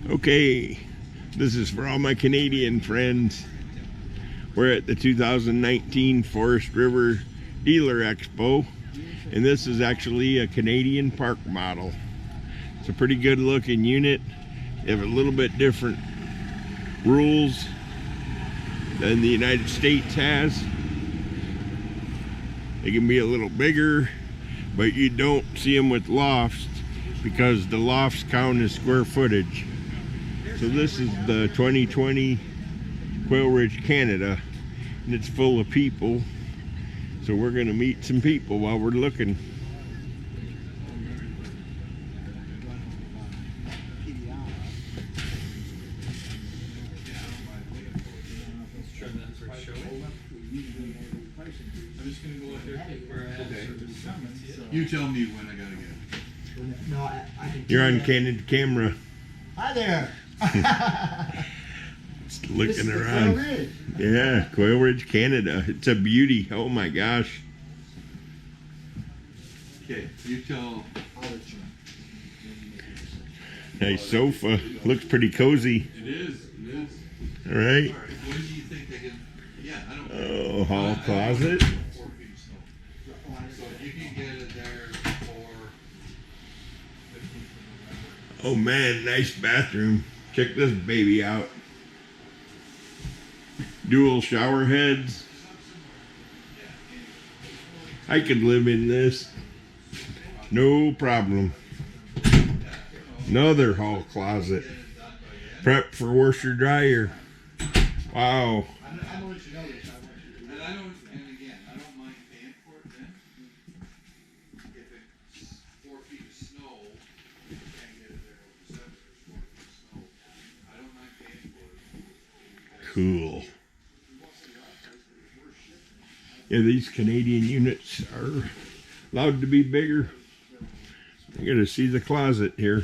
Okay, this is for all my Canadian friends. We're at the 2019 Forest River Dealer Expo, and this is actually a Canadian park model. It's a pretty good looking unit. They have a little bit different rules than the United States has. They can be a little bigger, but you don't see them with lofts because the lofts count as square footage. So this is the 2020 Quailridge, Canada, and it's full of people. So we're gonna meet some people while we're looking. You tell me when I gotta get. No, I can. You're on candid camera. Hi there. Just looking around. Yeah, Quailridge, Canada. It's a beauty. Oh my gosh. Okay, you tell. Nice sofa. Looks pretty cozy. It is. It is. All right. All right. When do you think they can? Yeah, I don't. Oh, hall closet. 4 feet of snow. So you can get it there for 15th of November. Oh man, nice bathroom. Check this baby out. Dual shower heads. I could live in this. No problem. Another hall closet. Prep for washer dryer. Wow. And I don't. And again, I don't mind paying for it then. If it's 4 feet of snow, you can't get it there over 7 or 4 feet of snow. I don't mind paying for it. Cool. Yeah, these Canadian units are allowed to be bigger. You gotta see the closet here.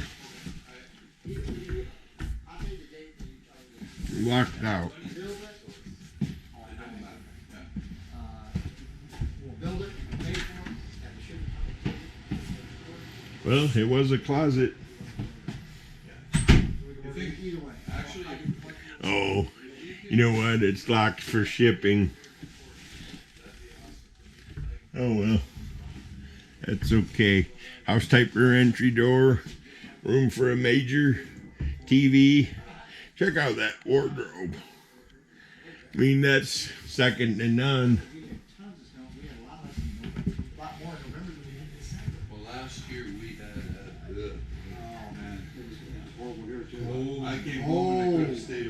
Locked out. Well, it was a closet. Oh, you know what? It's locked for shipping. Oh well, that's okay. House type rear entry door, room for a major TV. Check out that wardrobe. I mean, that's second to none. Well, last year we had. Oh man, it was horrible here too. I came home and I could have stayed